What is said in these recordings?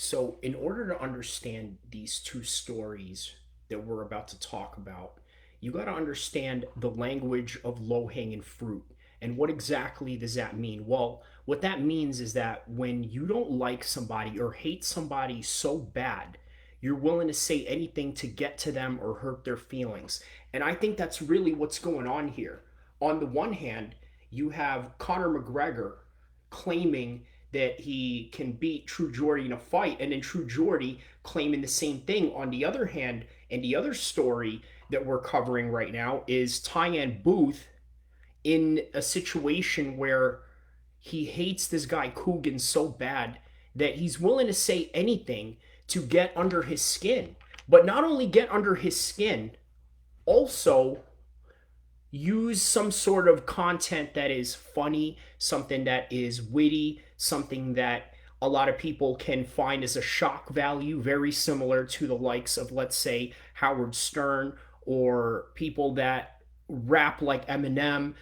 So, in order to understand these two stories that we're about to talk about, you got to understand the language of low hanging fruit. And what exactly does that mean? Well, what that means is that when you don't like somebody or hate somebody so bad, you're willing to say anything to get to them or hurt their feelings. And I think that's really what's going on here. On the one hand, you have Conor McGregor claiming that he can beat True Geordie in a fight, and then True Geordie claiming the same thing. On the other hand, and the other story that we're covering right now is Tyan Booth in a situation where he hates this guy Coogan so bad that he's willing to say anything to get under his skin. But not only get under his skin, also use some sort of content that is funny, something that is witty, something that a lot of people can find as a shock value, very similar to the likes of, let's say, Howard Stern or people that rap like Eminem,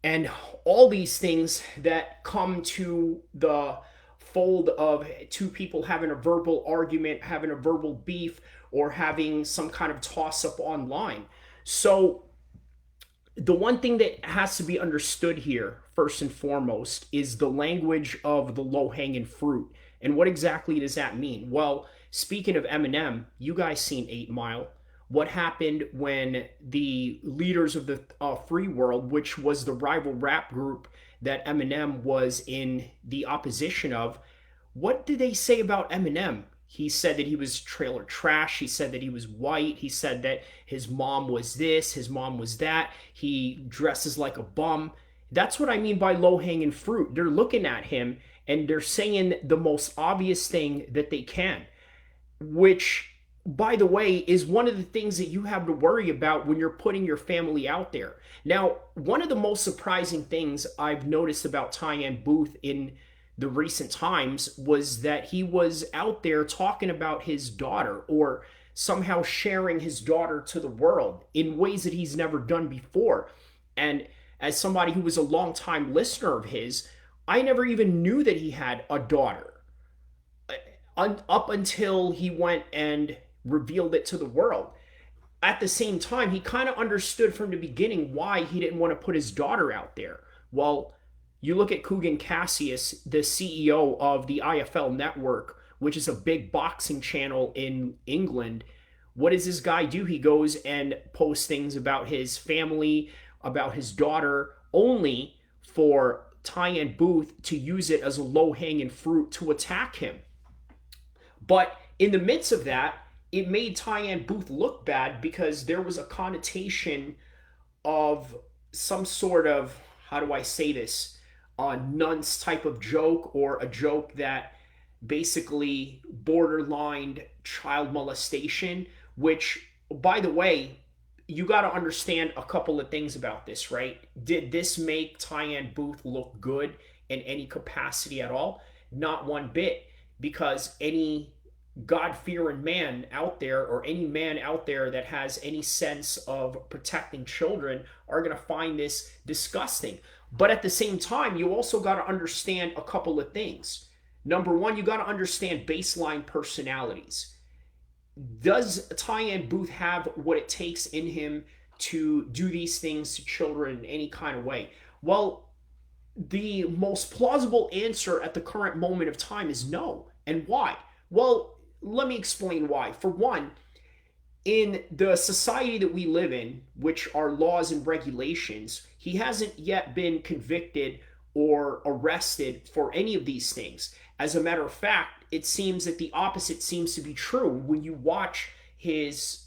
and all these things that come to the fold of two people having a verbal argument, having a verbal beef, or having some kind of toss up online. So, the one thing that has to be understood here, first and foremost, is the language of the low hanging fruit. And what exactly does that mean? Well, speaking of Eminem, you guys seen 8 Mile. What happened when the leaders of the free world, which was the rival rap group that Eminem was in the opposition of, what did they say about Eminem? He said that he was trailer trash. He said that he was white. He said that his mom was this, his mom was that. He dresses like a bum. That's what I mean by low hanging fruit. They're looking at him and they're saying the most obvious thing that they can, which, by the way, is one of the things that you have to worry about when you're putting your family out there. Now, one of the most surprising things I've noticed about Tyan Booth in the recent times was that he was out there talking about his daughter, or somehow sharing his daughter to the world in ways that he's never done before. And as somebody who was a longtime listener of his, I never even knew that he had a daughter up until he went and revealed it to the world. At the same time, he kind of understood from the beginning why he didn't want to put his daughter out there. Well, you look at Kugan Cassius, the CEO of the IFL network, which is a big boxing channel in England. What does this guy do? He goes and posts things about his family, about his daughter, only for Tyan Booth to use it as a low hanging fruit to attack him. But in the midst of that, it made Tyan Booth look bad because there was a connotation of some sort of, how do I say this, a Nonce type of joke, or a joke that basically borderlined child molestation, which, by the way, you got to understand a couple of things about this, right? Did this make Tyan Booth look good in any capacity at all? Not one bit, because any God-fearing man out there, or any man out there that has any sense of protecting children, are going to find this disgusting. But at the same time, you also got to understand a couple of things. Number one, you got to understand baseline personalities. Does Tyan Booth have what it takes in him to do these things to children in any kind of way? Well, the most plausible answer at the current moment of time is no. And why? Well, let me explain why. For one, in the society that we live in, which are laws and regulations, he hasn't yet been convicted or arrested for any of these things. As a matter of fact, it seems that the opposite seems to be true. When you watch his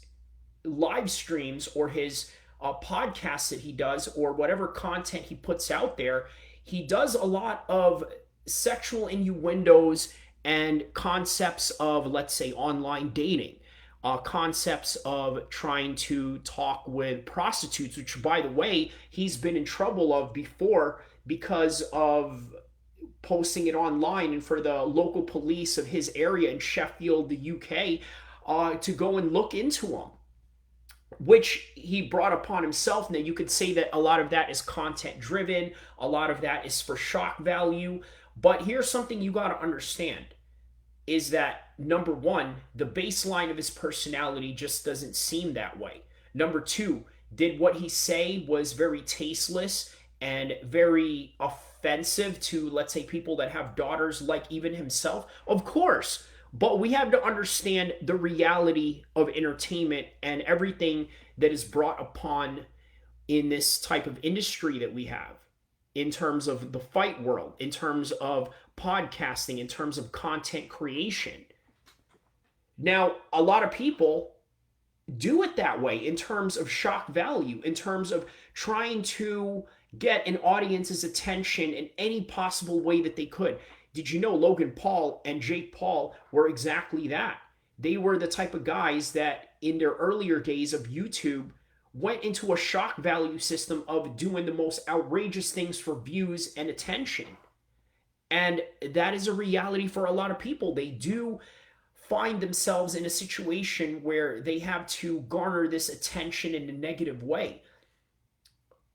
live streams or his podcasts that he does, or whatever content he puts out there, he does a lot of sexual innuendos and concepts of, let's say, online dating, concepts of trying to talk with prostitutes, which, by the way, he's been in trouble of before because of posting it online, and for the local police of his area in Sheffield, the UK, to go and look into him, which he brought upon himself. Now, you could say that a lot of that is content driven, a lot of that is for shock value, but here's something you got to understand. is that number one, the baseline of his personality just doesn't seem that way. Number two, did what he say was very tasteless and very offensive to, let's say, people that have daughters like even himself? Of course. But we have to understand the reality of entertainment and everything that is brought upon in this type of industry that we have, in terms of the fight world, in terms of podcasting, in terms of content creation. Now, a lot of people do it that way in terms of shock value, in terms of trying to get an audience's attention in any possible way that they could. Did you know Logan Paul and Jake Paul were exactly that? They were the type of guys that in their earlier days of YouTube went into a shock value system of doing the most outrageous things for views and attention. And that is a reality for a lot of people. They do find themselves in a situation where they have to garner this attention in a negative way.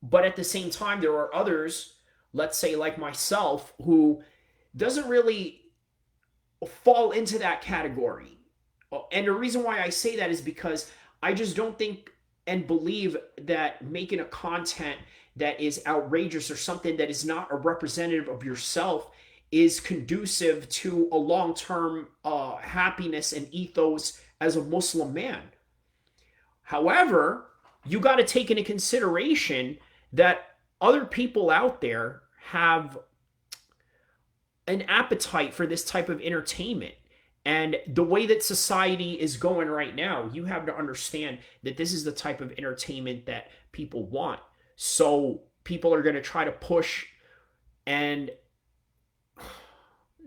But at the same time, there are others, let's say like myself, who doesn't really fall into that category. And the reason why I say that is because I just don't think and believe that making a content that is outrageous or something that is not a representative of yourself is conducive to a long-term happiness and ethos as a Muslim man. However, you got to take into consideration that other people out there have an appetite for this type of entertainment. And the way that society is going right now, you have to understand that this is the type of entertainment that people want. So people are going to try to push and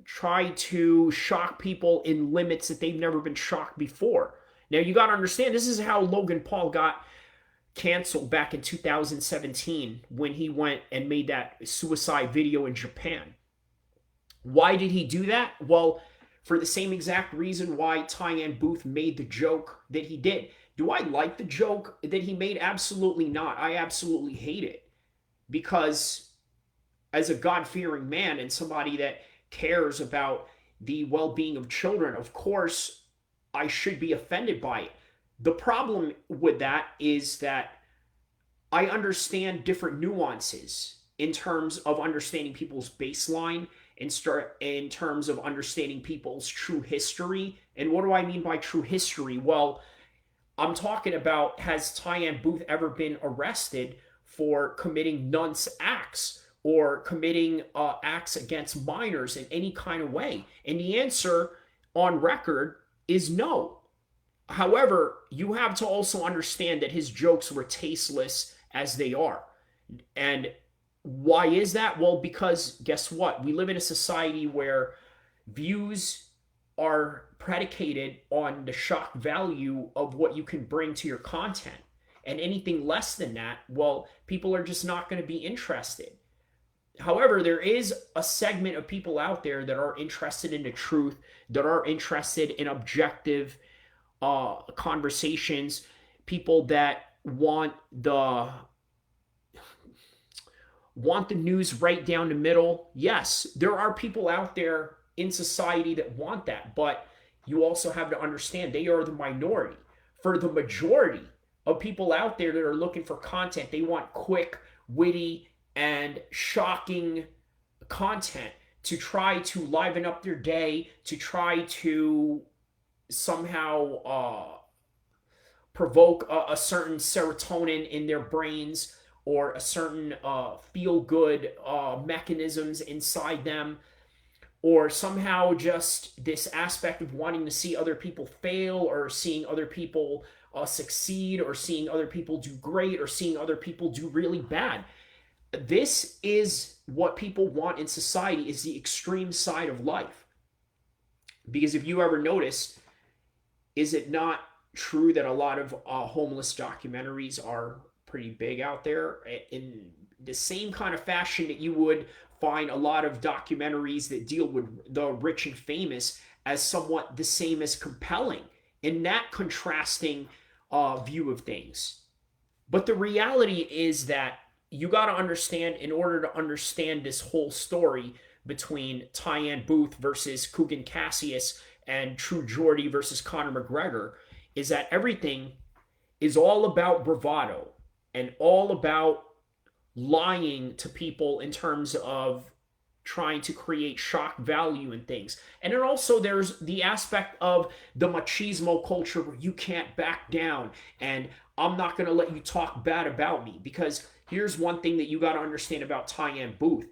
try to shock people in limits that they've never been shocked before. Now, you got to understand, this is how Logan Paul got canceled back in 2017 when he went and made that suicide video in Japan. Why did he do that? Well, for the same exact reason why Tyan Booth made the joke that he did. Do I like the joke that he made? Absolutely not. I absolutely hate it. Because as a God-fearing man and somebody that cares about the well-being of children, of course, I should be offended by it. The problem with that is that I understand different nuances in terms of understanding people's baseline, in terms of understanding people's true history. And what do I mean by true history? Well, I'm talking about, has Tyan Booth ever been arrested for committing nonce acts or committing acts against minors in any kind of way? And the answer on record is no. However, you have to also understand that his jokes were tasteless as they are. And why is that? Well, because guess what? We live in a society where views are predicated on the shock value of what you can bring to your content. And anything less than that, well, people are just not going to be interested. However, there is a segment of people out there that are interested in the truth, that are interested in objective conversations, people that want the news right down the middle. Yes, there are people out there in society that want that, but you also have to understand they are the minority. For the majority of people out there that are looking for content, they want quick, witty, and shocking content to try to liven up their day, to try to somehow provoke a certain serotonin in their brains, or a certain feel-good mechanisms inside them, or somehow just this aspect of wanting to see other people fail, or seeing other people succeed, or seeing other people do great, or seeing other people do really bad. This is what people want in society, is the extreme side of life. Because if you ever notice, is it not true that a lot of homeless documentaries are pretty big out there, in the same kind of fashion that you would find a lot of documentaries that deal with the rich and famous as somewhat the same as compelling in that contrasting view of things? But the reality is that you got to understand, in order to understand this whole story between Tyan Booth versus Kugan Cassius and True Geordie versus Conor McGregor is that everything is all about bravado and all about lying to people in terms of trying to create shock value and things. And then also there's the aspect of the machismo culture where you can't back down and I'm not going to let you talk bad about me. Because here's one thing that you got to understand about Tyan Booth.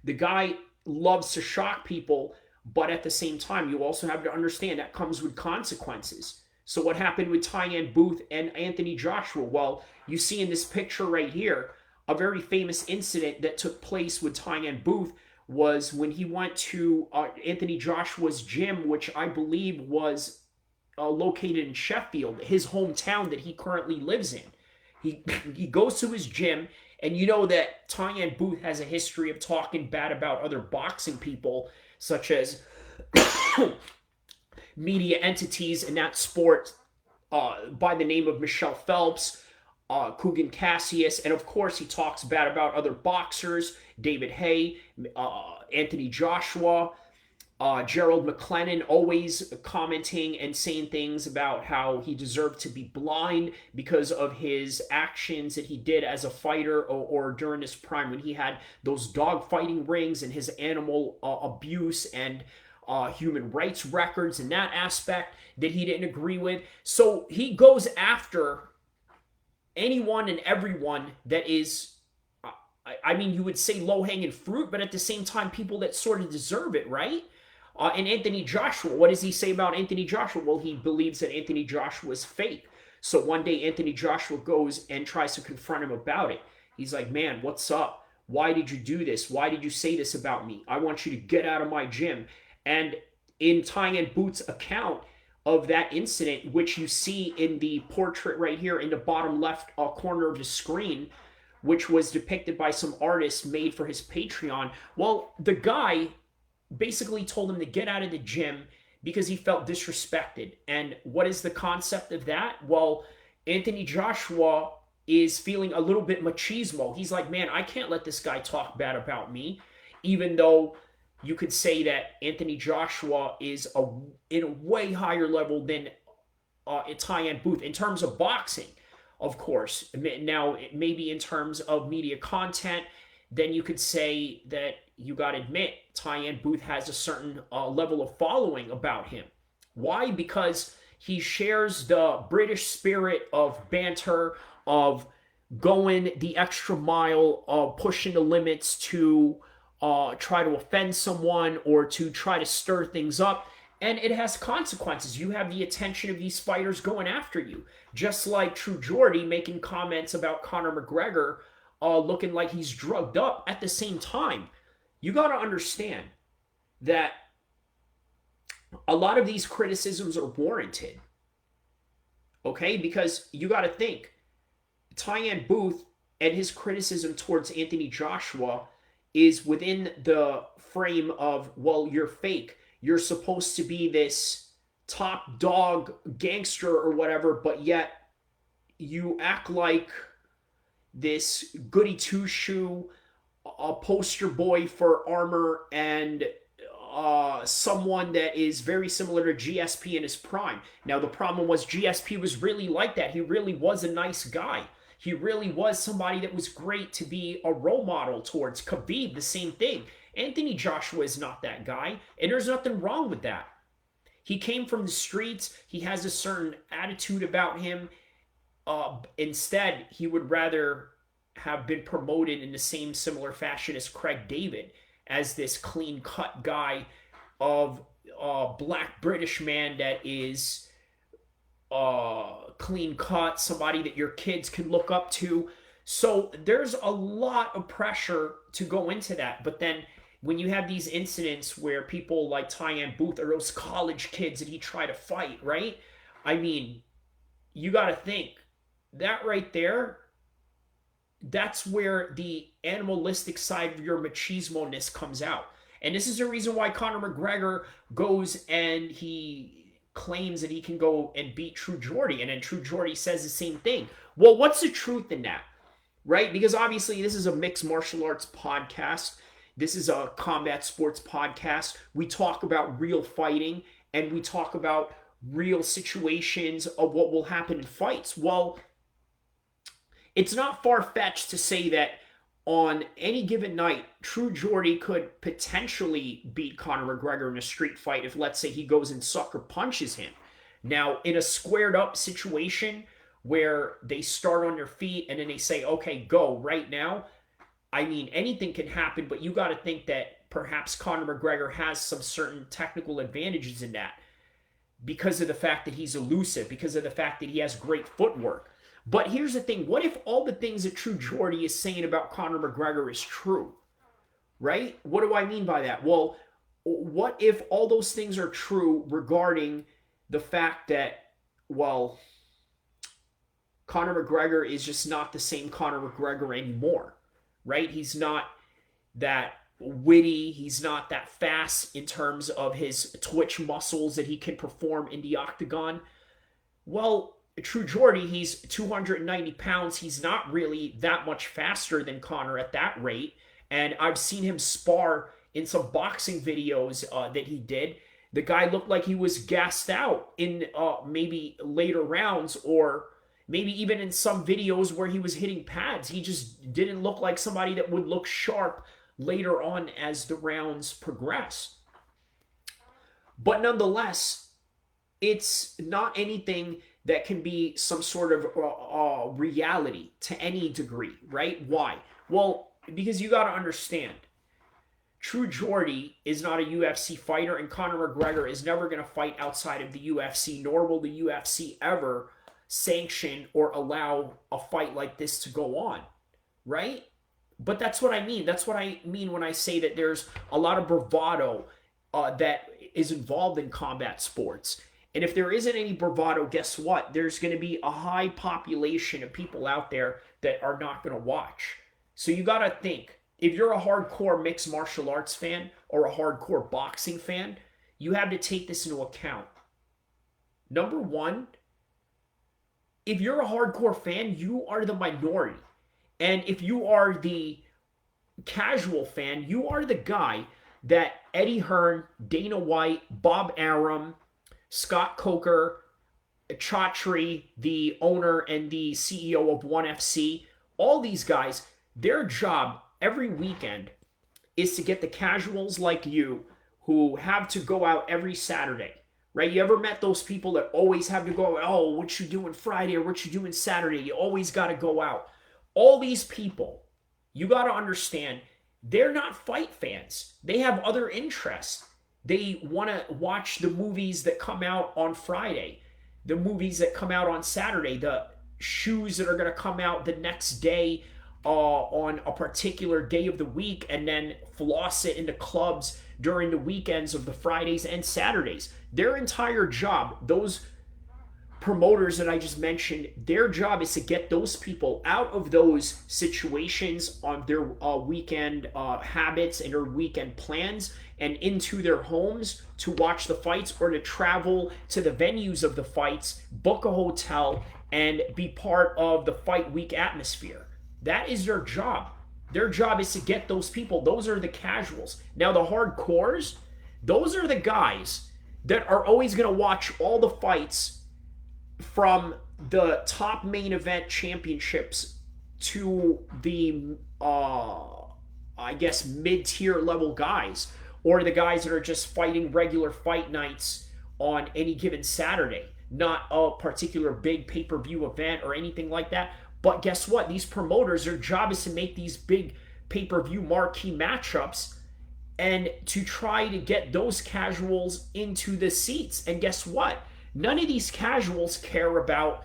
The guy loves to shock people, but at the same time, you also have to understand that comes with consequences. So what happened with Tyan Booth and Anthony Joshua? Well, you see in this picture right here, a very famous incident that took place with Tyan Booth was when he went to Anthony Joshua's gym, which I believe was located in Sheffield, his hometown that he currently lives in. He goes to his gym, and you know that Tyan Booth has a history of talking bad about other boxing people, such as media entities in that sport by the name of Michelle Phelps, Kugan Cassius, and of course he talks bad about other boxers, David Haye, Anthony Joshua, Gerald McLennan, always commenting and saying things about how he deserved to be blind because of his actions that he did as a fighter or during his prime when he had those dog fighting rings and his animal abuse and human rights records and that aspect that he didn't agree with. So he goes after anyone and everyone that is, I mean, you would say low-hanging fruit, but at the same time, people that sort of deserve it, right? And Anthony Joshua, what does he say about Anthony Joshua? Well, he believes that Anthony Joshua is fake. So one day, Anthony Joshua goes and tries to confront him about it. He's like, man, what's up? Why did you do this? Why did you say this about me? I want you to get out of my gym. And in Tyan Booth's account of that incident, which you see in the portrait right here in the bottom left corner of the screen, which was depicted by some artist made for his Patreon, well, the guy basically told him to get out of the gym because he felt disrespected. And what is the concept of that? Well, Anthony Joshua is feeling a little bit machismo. He's like, man, I can't let this guy talk bad about me, even though you could say that Anthony Joshua is in a way higher level than Tyan Booth in terms of boxing, of course. Now, maybe in terms of media content, then you could say that you got to admit Tyan Booth has a certain level of following about him. Why? Because he shares the British spirit of banter, of going the extra mile, of pushing the limits to try to offend someone or to try to stir things up. And it has consequences. You have the attention of these fighters going after you. Just like True Geordie making comments about Conor McGregor looking like he's drugged up at the same time. You got to understand that a lot of these criticisms are warranted. Okay? Because you got to think, Tyan Booth and his criticism towards Anthony Joshua is within the frame of, well, you're fake. You're supposed to be this top dog gangster or whatever, but yet you act like this goody two-shoe, a poster boy for armor, and someone that is very similar to GSP in his prime. Now, the problem was GSP was really like that. He really was a nice guy. He really was somebody that was great to be a role model towards. Khabib, the same thing. Anthony Joshua is not that guy, and there's nothing wrong with that. He came from the streets. He has a certain attitude about him. Instead, he would rather have been promoted in the same similar fashion as Craig David, as this clean-cut guy of black British man that is clean-cut, somebody that your kids can look up to. So there's a lot of pressure to go into that. But then when you have these incidents where people like Tyan Booth or those college kids that he tried to fight, right? I mean, you got to think, that right there, that's where the animalistic side of your machismo-ness comes out. And this is the reason why Conor McGregor goes and he claims that he can go and beat True Geordie. And then True Geordie says the same thing. Well, what's the truth in that? Right? Because obviously this is a mixed martial arts podcast. This is a combat sports podcast. We talk about real fighting and we talk about real situations of what will happen in fights. Well, it's not far-fetched to say that on any given night, True Geordie could potentially beat Conor McGregor in a street fight if, let's say, he goes and sucker punches him. Now, in a squared up situation where they start on their feet and then they say, okay, go right now, I mean, anything can happen, but you got to think that perhaps Conor McGregor has some certain technical advantages in that because of the fact that he's elusive, because of the fact that he has great footwork. But here's the thing. What if all the things that True Geordie is saying about Conor McGregor is true? Right? What do I mean by that? Well, what if all those things are true regarding the fact that, well, Conor McGregor is just not the same Conor McGregor anymore, right? He's not that witty. He's not that fast in terms of his twitch muscles that he can perform in the octagon. Well, True Geordie, he's 290 pounds. He's not really that much faster than Conor at that rate. And I've seen him spar in some boxing videos that he did. The guy looked like he was gassed out in maybe later rounds, or maybe even in some videos where he was hitting pads. He just didn't look like somebody that would look sharp later on as the rounds progress. But nonetheless, it's not anything that can be some sort of reality to any degree, right? Why? Well, because you got to understand, True Geordie is not a UFC fighter, and Conor McGregor is never going to fight outside of the UFC, nor will the UFC ever sanction or allow a fight like this to go on, right? But that's what I mean. That's what I mean when I say that there's a lot of bravado that is involved in combat sports. And if there isn't any bravado, guess what? There's going to be a high population of people out there that are not going to watch. So you got to think, if you're a hardcore mixed martial arts fan or a hardcore boxing fan, you have to take this into account. Number one, if you're a hardcore fan, you are the minority. And if you are the casual fan, you are the guy that Eddie Hearn, Dana White, Bob Arum, Scott Coker, Chatri, the owner and the CEO of ONE FC, all these guys, their job every weekend is to get the casuals like you who have to go out every Saturday, right? You ever met those people that always have to go, oh, what you doing Friday or what you doing Saturday? You always got to go out. All these people, you got to understand, they're not fight fans. They have other interests. They want to watch the movies that come out on Friday, the movies that come out on Saturday, the shoes that are going to come out the next day on a particular day of the week, and then floss it into clubs during the weekends of the Fridays and Saturdays. Their entire job, those promoters that I just mentioned, their job is to get those people out of those situations on their weekend habits and their weekend plans and into their homes to watch the fights or to travel to the venues of the fights, book a hotel, and be part of the fight week atmosphere. That is their job. Their job is to get those people. Those are the casuals. Now, the hardcores, those are the guys that are always going to watch all the fights from the top main event championships to the, I guess, mid-tier level guys, or the guys that are just fighting regular fight nights on any given Saturday, not a particular big pay-per-view event or anything like that. But guess what? These promoters, their job is to make these big pay-per-view marquee matchups and to try to get those casuals into the seats. And guess what? None of these casuals care about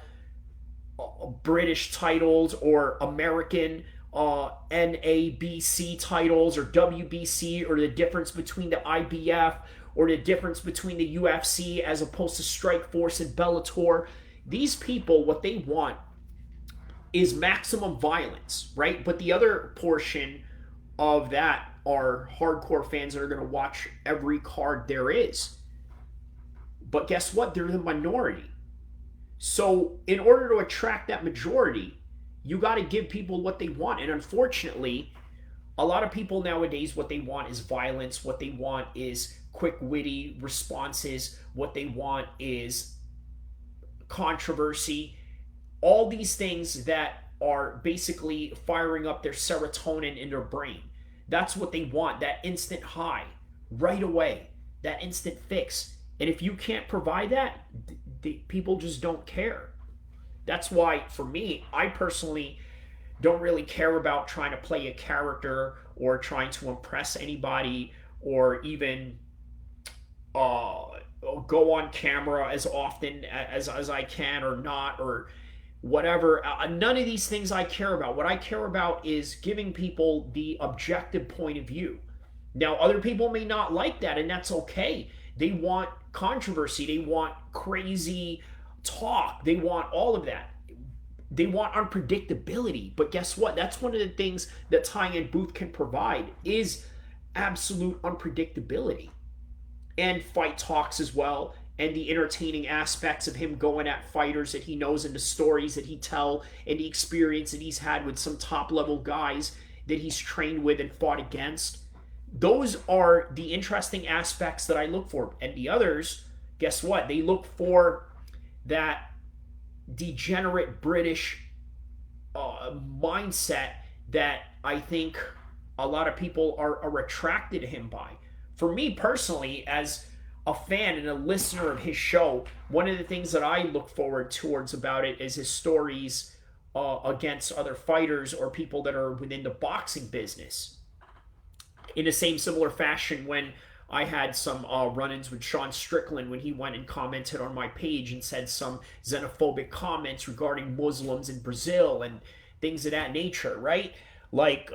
British titles or American NABC titles or WBC, or the difference between the IBF or the difference between the UFC as opposed to Strikeforce and Bellator. These people, what they want is maximum violence, right? But the other portion of that are hardcore fans that are going to watch every card there is. But guess what? They're the minority. So in order to attract that majority, you got to give people what they want. And unfortunately, A lot of people nowadays, what they want is violence. What they want is quick, witty responses. What they want is controversy. All these things that are basically firing up their serotonin in their brain. That's what they want, that instant high, right away, that instant fix. And if you can't provide that, people just don't care. That's why, for me, I personally don't really care about trying to play a character or trying to impress anybody or even uh, go on camera as often as I can or not or whatever. None of these things I care about. What I care about is giving people the objective point of view. Now, other people may not like that, and that's okay. They want controversy, they want crazy talk, they want all of that. They want unpredictability. But guess what? That's one of the things that Tyan Booth can provide is absolute unpredictability. And fight talks as well, and the entertaining aspects of him going at fighters that he knows and the stories that he tell and the experience that he's had with some top level guys that he's trained with and fought against. Those are the interesting aspects that I look for. And the others, guess what? They look for that degenerate British mindset that I think a lot of people are attracted to him by. For me personally, as a fan and a listener of his show, one of the things that I look forward towards about it is his stories against other fighters or people that are within the boxing business. In the same similar fashion, when I had some run-ins with Sean Strickland when he went and commented on my page and said some xenophobic comments regarding Muslims in Brazil and things of that nature, right? Like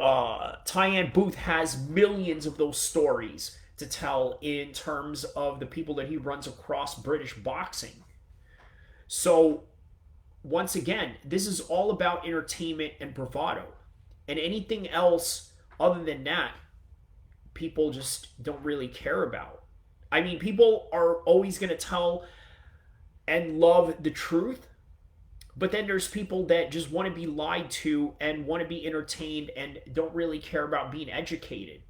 Tyan Booth has millions of those stories to tell in terms of the people that he runs across British boxing. So once again, this is all about entertainment and bravado. And anything else other than that, people just don't really care about. I mean, people are always going to tell and love the truth, but then there's people that just want to be lied to and want to be entertained and don't really care about being educated.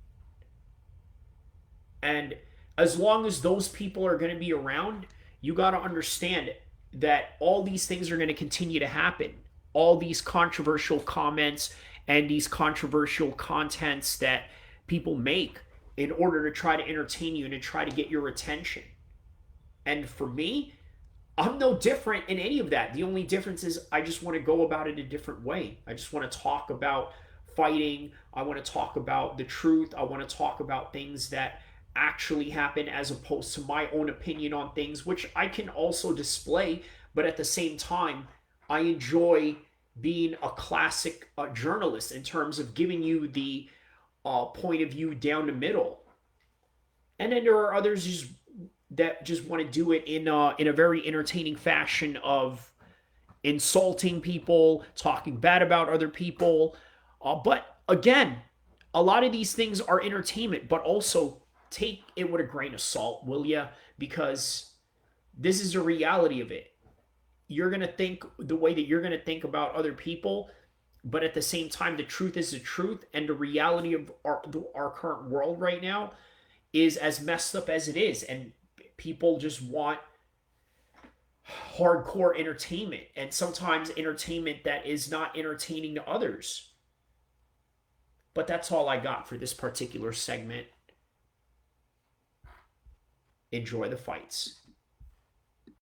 And as long as those people are going to be around, you got to understand that all these things are going to continue to happen. All these controversial comments and these controversial contents that people make in order to try to entertain you and to try to get your attention. And for me, I'm no different in any of that. The only difference is I just want to go about it a different way. I just want to talk about fighting. I want to talk about the truth. I want to talk about things that actually happen as opposed to my own opinion on things, which I can also display. But at the same time, I enjoy being a classic journalist in terms of giving you the point of view down the middle. And then there are others that just want to do it in a very entertaining fashion of insulting people, talking bad about other people. But again, a lot of these things are entertainment, but also take it with a grain of salt, will ya? Because this is the reality of it. You're going to think the way that you're going to think about other people, but at the same time, the truth is the truth, and the reality of our current world right now is as messed up as it is, and people just want hardcore entertainment, and sometimes entertainment that is not entertaining to others. But that's all I got for this particular segment. Enjoy the fights.